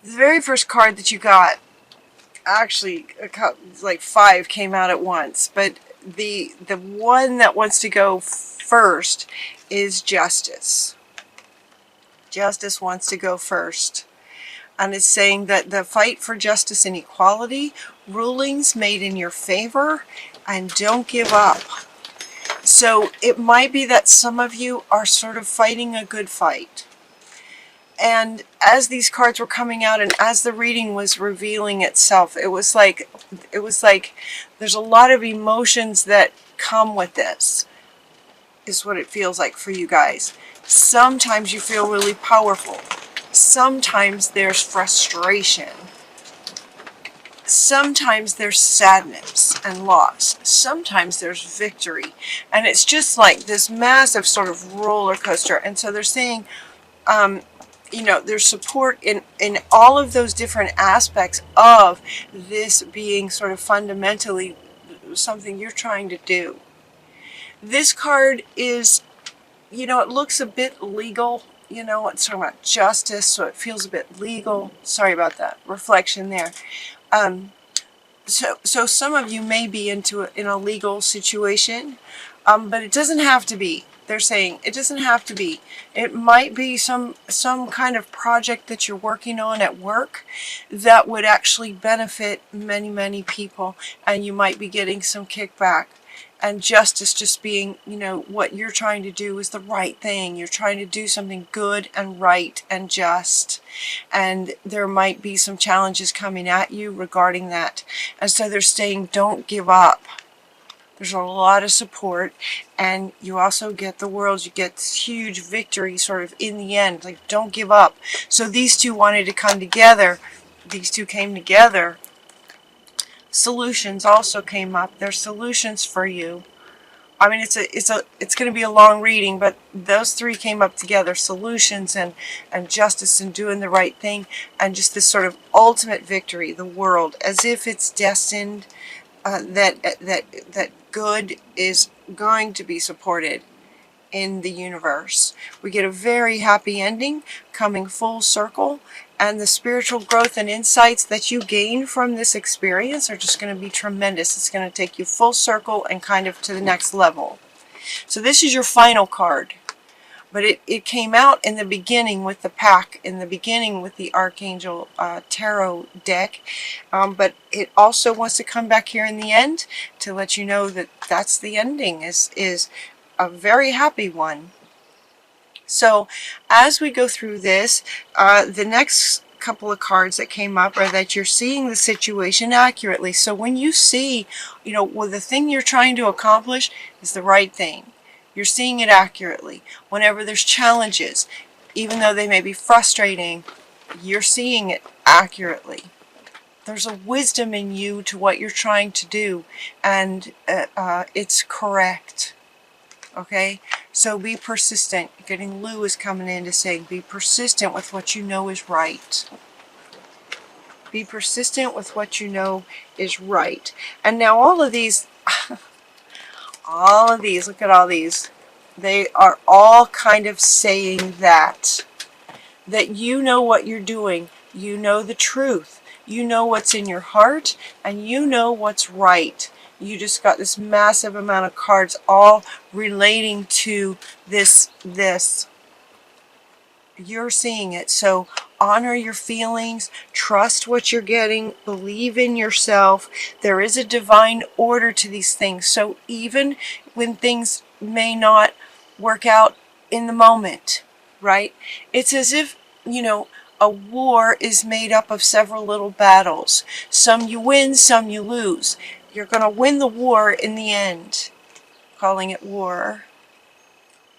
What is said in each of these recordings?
The very first card that you got, actually, like 5 came out at once, but the one that wants to go first is Justice. Justice wants to go first. And it's saying that the fight for justice and equality, rulings made in your favor, and don't give up. So it might be that some of you are sort of fighting a good fight. And as these cards were coming out and as the reading was revealing itself, it was like there's a lot of emotions that come with this, is what it feels like for you guys. Sometimes you feel really powerful. Sometimes there's frustration. Sometimes there's sadness and loss. Sometimes there's victory. And it's just like this massive sort of roller coaster. And so they're saying, you know, there's support in all of those different aspects of this being sort of fundamentally something you're trying to do. This card is, you know, it looks a bit legal. You know, it's talking about justice, so it feels a bit legal. Sorry about that reflection there. So some of you may be in a legal situation, but it doesn't have to be. They're saying it doesn't have to be. It might be some kind of project that you're working on at work that would actually benefit many people, and you might be getting some kickback. And justice just being, you know, what you're trying to do is the right thing. You're trying to do something good and right and just. And there might be some challenges coming at you regarding that. And so they're saying, don't give up. There's a lot of support. And you also get the world. You get this huge victory sort of in the end. Like, don't give up. So these two wanted to come together. These two came together. Solutions also came up. There's solutions for you. I mean, it's going to be a long reading, but those three came up together: solutions and justice and doing the right thing, and just this sort of ultimate victory. The world, as if it's destined that good is going to be supported in the universe. We get a very happy ending coming full circle, and the spiritual growth and insights that you gain from this experience are just going to be tremendous. It's going to take you full circle and kind of to the next level. So this is your final card, but it came out in the beginning with the pack, in the beginning with the Archangel Tarot deck, but it also wants to come back here in the end to let you know that that's the ending, is a very happy one. So as we go through this, the next couple of cards that came up are that you're seeing the situation accurately. So when you see, you know, well, the thing you're trying to accomplish is the right thing, you're seeing it accurately. Whenever there's challenges, even though they may be frustrating, you're seeing it accurately. There's a wisdom in you to what you're trying to do, and it's correct. Okay, so be persistent. Getting Lou is coming in to say, be persistent with what you know is right. Be persistent with what you know is right. And now all of these, look at all these. They are all kind of saying that you know what you're doing. You know the truth. You know what's in your heart, and you know what's right. You just got this massive amount of cards all relating to this. You're seeing it. So honor your feelings, trust what you're getting, believe in yourself. There is a divine order to these things. So even when things may not work out in the moment, right? It's as if, you know, a war is made up of several little battles. Some you win, some you lose. You're going to win the war in the end, calling it war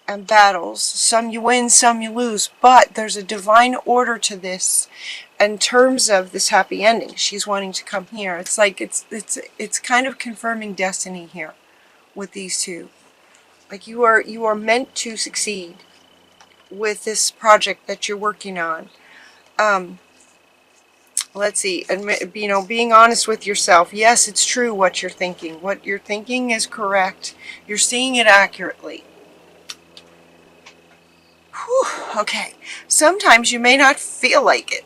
and battles. Some you win, some you lose, but there's a divine order to this in terms of this happy ending. She's wanting to come here. It's like it's kind of confirming destiny here with these two. Like you are meant to succeed with this project that you're working on. Let's see, you know, being honest with yourself. Yes, it's true what you're thinking. What you're thinking is correct. You're seeing it accurately. Whew, okay, sometimes you may not feel like it,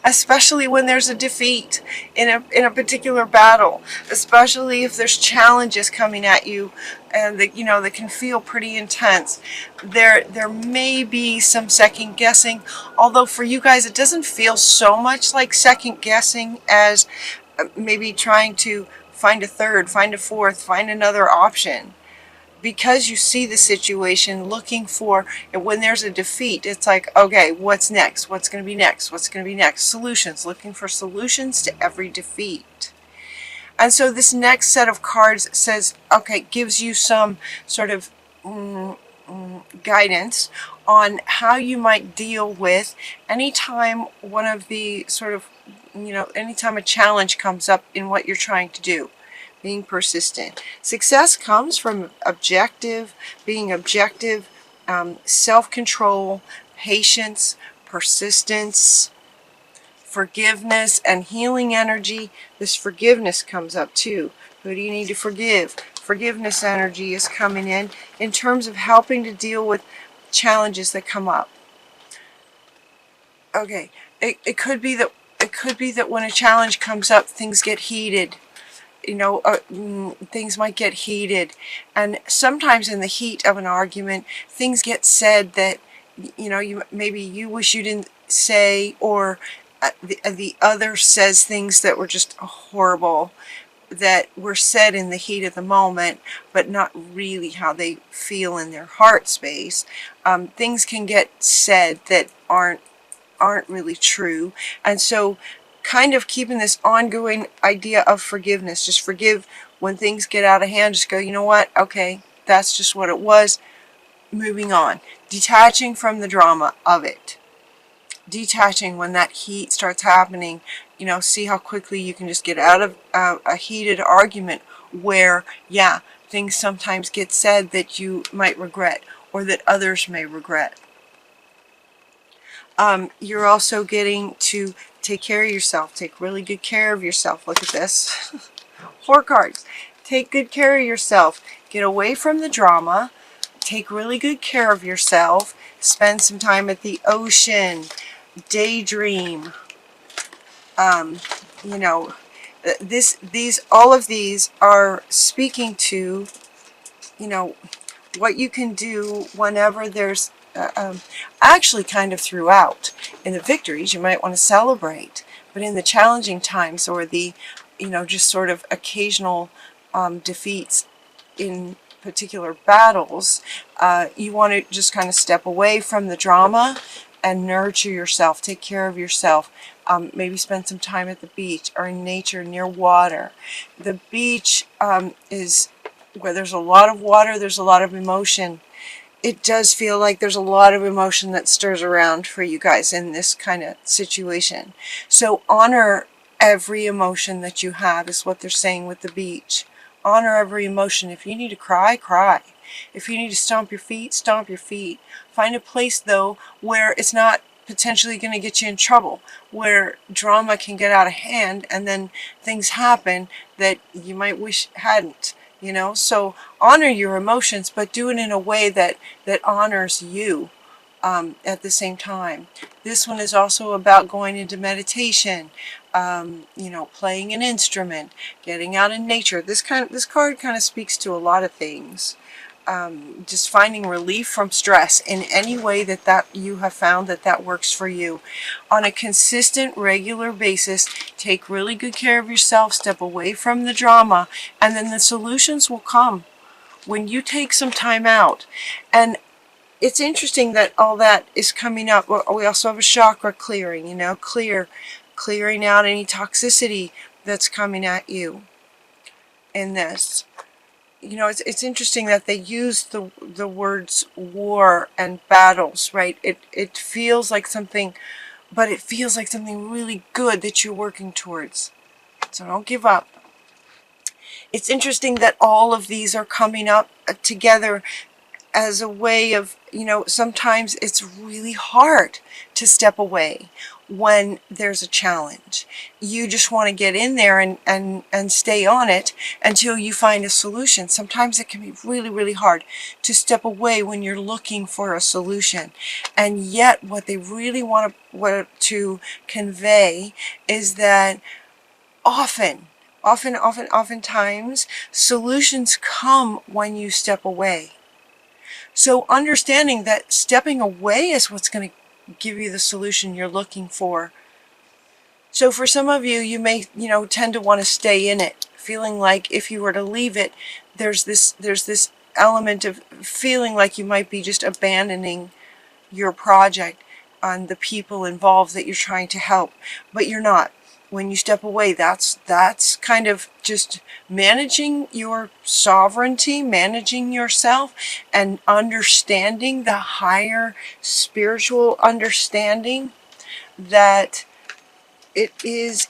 especially when there's a defeat in a particular battle, especially if there's challenges coming at you and that, you know, that can feel pretty intense. There may be some second guessing, although for you guys it doesn't feel so much like second guessing as maybe trying to find a third, find a fourth, find another option. Because you see the situation looking for, and when there's a defeat, it's like, okay, what's next? What's going to be next? What's going to be next? Solutions, looking for solutions to every defeat. And so this next set of cards says, okay, gives you some sort of guidance on how you might deal with anytime one of the sort of, you know, anytime a challenge comes up in what you're trying to do. Being persistent. Success comes from being objective, self-control, patience, persistence, forgiveness, and healing energy. This forgiveness comes up too. Who do you need to forgive? Forgiveness energy is coming in terms of helping to deal with challenges that come up. Okay, it could be that when a challenge comes up, things get heated. You know, things might get heated, and sometimes in the heat of an argument, things get said that, you know, maybe you wish you didn't say, or the other says things that were just horrible, that were said in the heat of the moment, but not really how they feel in their heart space. Things can get said that aren't really true, and so kind of keeping this ongoing idea of forgiveness. Just forgive when things get out of hand. Just go, you know what? Okay, that's just what it was. Moving on. Detaching from the drama of it. Detaching when that heat starts happening. You know, see how quickly you can just get out of a heated argument where, yeah, things sometimes get said that you might regret or that others may regret. You're also getting to take care of yourself. Take really good care of yourself. Look at this. 4 cards. Take good care of yourself. Get away from the drama. Take really good care of yourself. Spend some time at the ocean. Daydream. You know, all of these are speaking to, you know, what you can do whenever there's actually kind of throughout. In the victories, you might want to celebrate, but in the challenging times, or the, you know, just sort of occasional defeats in particular battles, you want to just kind of step away from the drama and nurture yourself, take care of yourself. Maybe spend some time at the beach or in nature near water. The beach is where there's a lot of water, there's a lot of emotion. It does feel like there's a lot of emotion that stirs around for you guys in this kind of situation. So honor every emotion that you have is what they're saying with the beach. Honor every emotion. If you need to cry, cry. If you need to stomp your feet, stomp your feet. Find a place, though, where it's not potentially going to get you in trouble, where drama can get out of hand and then things happen that you might wish hadn't. You know, so honor your emotions, but do it in a way that honors you at the same time. This one is also about going into meditation, you know, playing an instrument, getting out in nature. This card kind of speaks to a lot of things. Just finding relief from stress in any way that you have found that works for you. On a consistent, regular basis, take really good care of yourself, step away from the drama, and then the solutions will come when you take some time out. And it's interesting that all that is coming up. We also have a chakra clearing, you know, clearing out any toxicity that's coming at you in this. You know, it's interesting that they use the words war and battles, right? It feels like something, but it feels like something really good that you're working towards. So don't give up. It's interesting that all of these are coming up together as a way of, sometimes it's really hard to step away when there's a challenge. You just want to get in there and stay on it until you find a solution. Sometimes it can be really, really hard to step away when you're looking for a solution. And yet what they really want to convey is that oftentimes solutions come when you step away. So understanding that stepping away is what's going to give you the solution you're looking for. So for some of you, you may, tend to want to stay in it, feeling like if you were to leave it, there's this element of feeling like you might be just abandoning your project on the people involved that you're trying to help, but you're not. When you step away, that's kind of just managing your sovereignty, managing yourself, and understanding the higher spiritual understanding that it is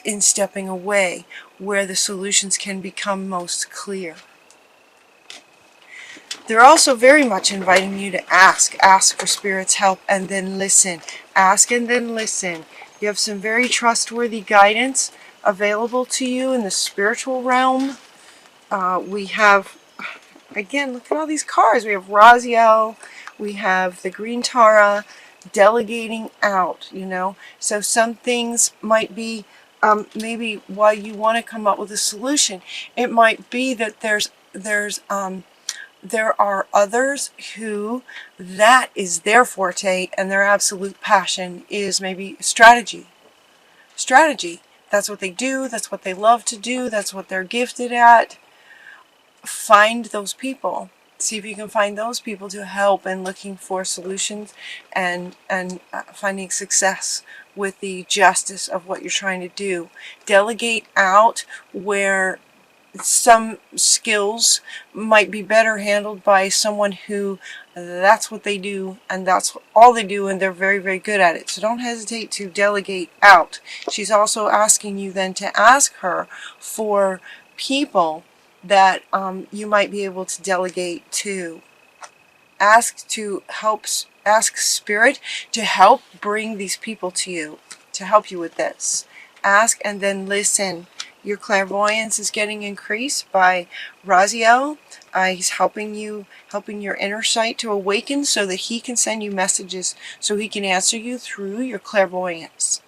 in stepping away where the solutions can become most clear. They're also very much inviting you to ask for Spirit's help, and then listen. Ask and then listen. You have some very trustworthy guidance available to you in the spiritual realm. We have, again, look at all these cards. We have Raziel, we have the Green Tara, delegating out, So some things might be, maybe while you want to come up with a solution, it might be that there are others who that is their forte and their absolute passion is maybe strategy. That's what they do. That's what they love to do. That's what they're gifted at. Find those people. See if you can find those people to help in looking for solutions and finding success with the justice of what you're trying to do. Delegate out where some skills might be better handled by someone who that's what they do and that's all they do and they're very, very good at it. So don't hesitate to delegate out. She's also asking you then to ask her for people that you might be able to delegate to. Ask Spirit to help bring these people to you, to help you with this. Ask and then listen. Your clairvoyance is getting increased by Raziel. He's helping your inner sight to awaken so that he can send you messages, so he can answer you through your clairvoyance.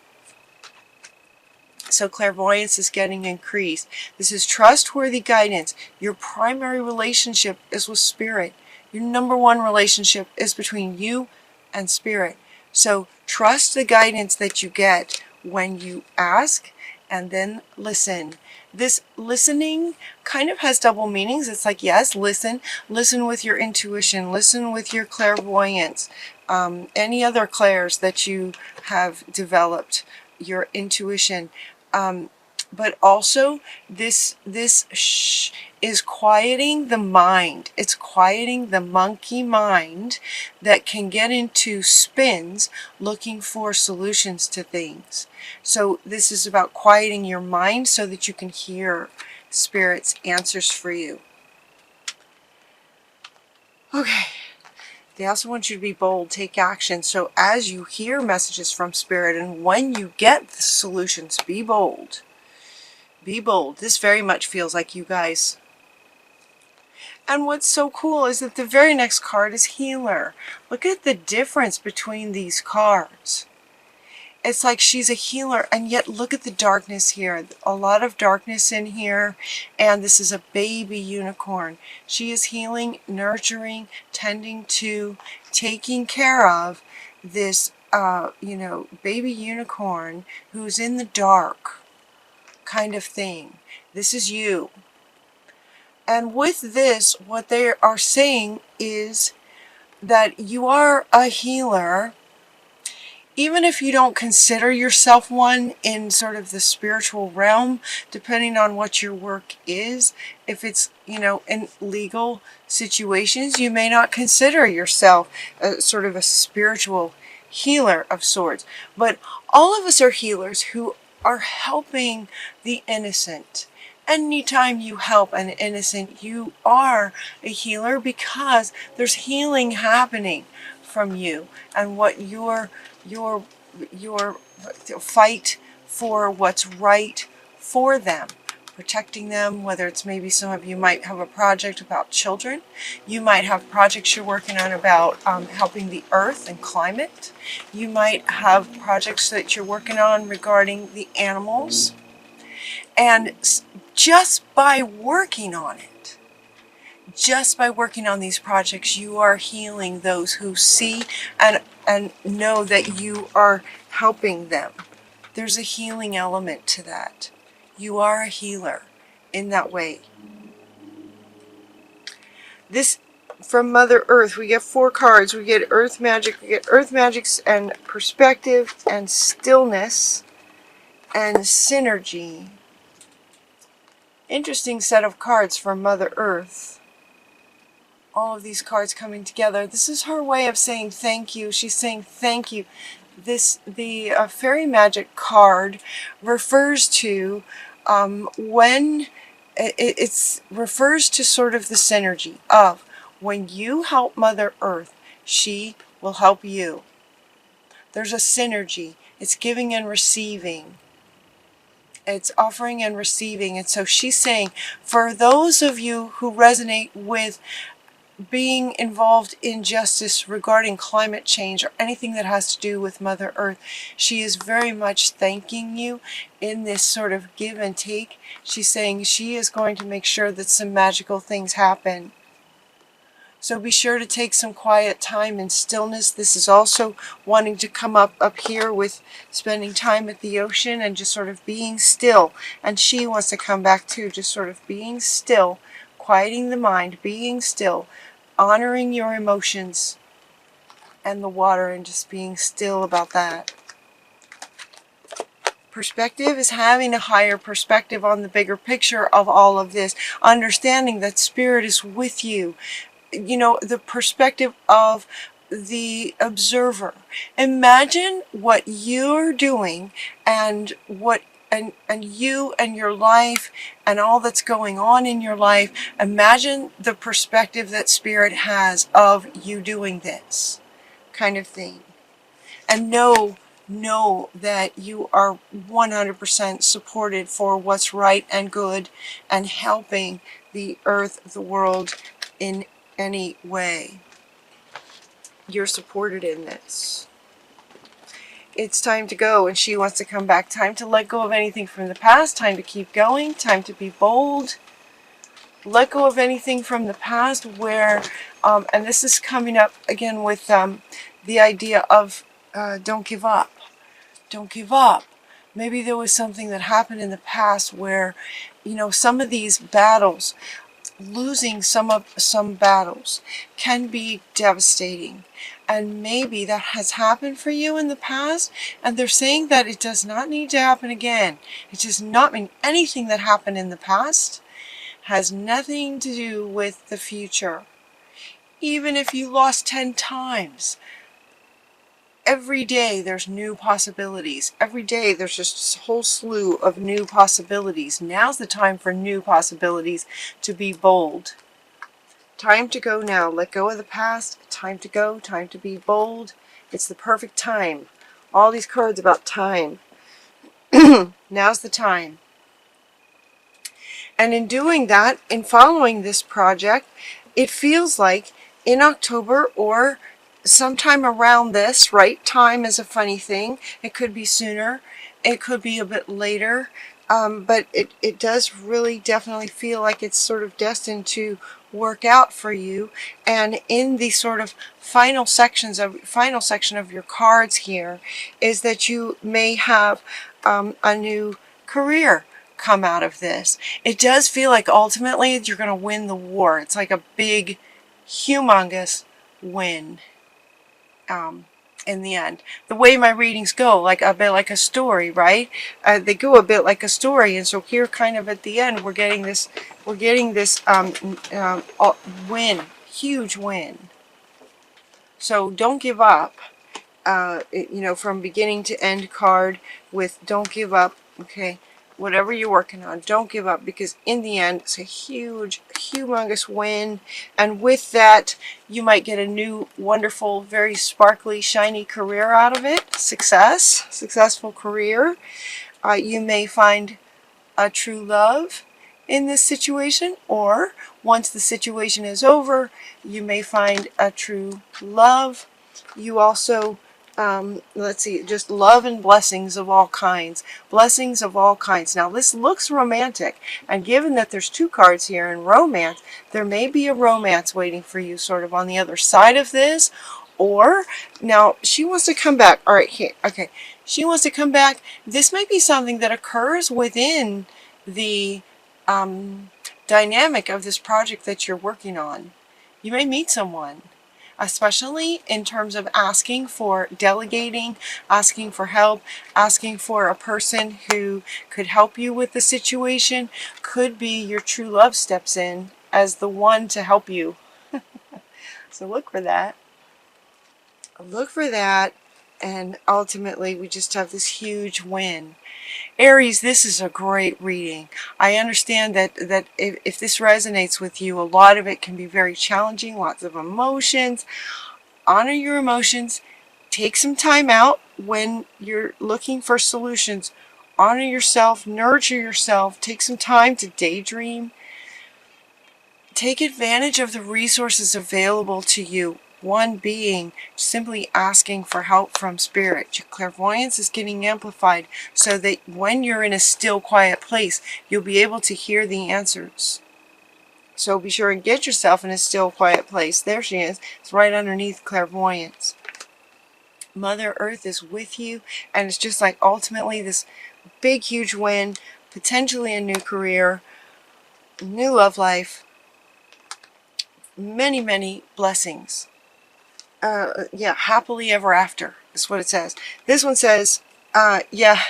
So clairvoyance is getting increased. This is trustworthy guidance. Your primary relationship is with Spirit. Your number one relationship is between you and Spirit. So trust the guidance that you get when you ask and then listen. This listening kind of has double meanings. It's like, yes, listen with your intuition, listen with your clairvoyance, any other clairs that you have developed, your intuition. But also this is quieting the mind. It's quieting the monkey mind that can get into spins looking for solutions to things. So this is about quieting your mind so that you can hear Spirit's answers for you. Okay. They also want you to be bold, take action. So as you hear messages from Spirit and when you get the solutions, be bold. Be bold. This very much feels like you guys. And what's so cool is that the very next card is Healer. Look at the difference between these cards. It's like she's a healer, and yet look at the darkness here. A lot of darkness in here, and this is a baby unicorn. She is healing, nurturing, tending to, taking care of this, baby unicorn who's in the dark kind of thing. This is you. And with this, what they are saying is that you are a healer, even if you don't consider yourself one in sort of the spiritual realm, depending on what your work is. If it's, in legal situations, you may not consider yourself sort of a spiritual healer of sorts. But all of us are healers who are helping the innocent. Anytime you help an innocent, you are a healer, because there's healing happening from you and what your fight for what's right for them, protecting them. Whether it's, maybe some of you might have a project about children, you might have projects you're working on about helping the earth and climate, you might have projects that you're working on regarding the animals. And just by working on it, just by working on these projects, you are healing those who see and know that you are helping them. There's a healing element to that. You are a healer in that way. This, from Mother Earth, we get 4 cards. We get Earth Magic, we get Earth Magics and Perspective and Stillness and Synergy. Interesting set of cards from Mother Earth. All of these cards coming together. This is her way of saying thank you. She's saying thank you. The Fairy Magic card refers to when it refers to sort of the synergy of when you help Mother Earth, she will help you. There's a synergy. It's giving and receiving. It's offering and receiving. And so she's saying, for those of you who resonate with being involved in justice regarding climate change or anything that has to do with Mother Earth, she is very much thanking you in this sort of give and take. She's saying she is going to make sure that some magical things happen. So be sure to take some quiet time and stillness. This is also wanting to come up here with spending time at the ocean and just sort of being still. And she wants to come back too, just sort of being still, quieting the mind, being still, honoring your emotions and the water, and just being still about that. Perspective is having a higher perspective on the bigger picture of all of this, understanding that Spirit is with you. You know, the perspective of the observer. Imagine what you're doing and what and you and your life and all that's going on in your life. Imagine the perspective that Spirit has of you doing this kind of thing. And know that you are 100% supported for what's right and good and helping the earth, the world in any way. You're supported in this. It's time to go, and she wants to come back. Time to let go of anything from the past. Time to keep going. Time to be bold. Let go of anything from the past where, and this is coming up again with the idea of don't give up. Don't give up. Maybe there was something that happened in the past where, you know, some of these battles, losing some battles can be devastating. And maybe that has happened for you in the past, and they're saying that it does not need to happen again. It does not mean anything that happened in the past has nothing to do with the future. Even if you lost 10 times, every day there's new possibilities. Every day there's just a whole slew of new possibilities. Now's the time for new possibilities, to be bold. Time to go now. Let go of the past. Time to go. Time to be bold. It's the perfect time. All these cards about time. Now's the time. And in doing that, in following this project, it feels like in October or sometime around this, right? Time is a funny thing. It could be sooner. It could be a bit later. But it does really definitely feel like it's sort of destined to work out for you. And in the sort of final section of your cards here is that you may have a new career come out of this. It does feel like ultimately you're going to win the war. It's like a big, humongous win. In the end, the way my readings go, like a bit like a story, right? They go a bit like a story, and so here, kind of at the end, we're getting this win, huge win. So don't give up. You know, from beginning to end card with don't give up. Okay, whatever you're working on, don't give up, because in the end, it's a huge, humongous win. And with that, you might get a new, wonderful, very sparkly, shiny career out of it. Successful career. You may find a true love in this situation, or once the situation is over, you may find a true love. You also, let's see, just love and blessings of all kinds. Blessings of all kinds. Now, this looks romantic, and given that there's 2 cards here in romance, there may be a romance waiting for you sort of on the other side of this. Or, now, she wants to come back. All right, here, okay. She wants to come back. This might be something that occurs within the dynamic of this project that you're working on. You may meet someone, especially in terms of asking for delegating, asking for help, asking for a person who could help you with the situation. Could be your true love steps in as the one to help you. So look for that. Look for that. And ultimately, we just have this huge win. Aries, this is a great reading. I understand that if this resonates with you, a lot of it can be very challenging, lots of emotions. Honor your emotions. Take some time out when you're looking for solutions. Honor yourself, nurture yourself, take some time to daydream. Take advantage of the resources available to you. One being simply asking for help from spirit. Your clairvoyance is getting amplified so that when you're in a still, quiet place, you'll be able to hear the answers. So be sure and get yourself in a still, quiet place. There she is. It's right underneath clairvoyance. Mother Earth is with you, and it's just like ultimately this big, huge win, potentially a new career, new love life, many, many blessings. Yeah, happily ever after is what it says. This one says, yeah,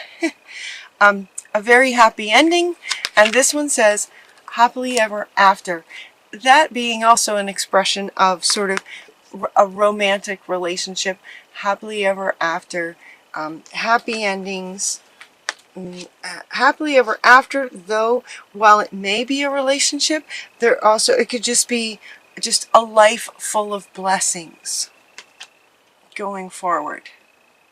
a very happy ending, and this one says happily ever after. That being also an expression of sort of a romantic relationship, happily ever after, happy endings. Happily ever after, though, while it may be a relationship, there also, it could just be just a life full of blessings going forward.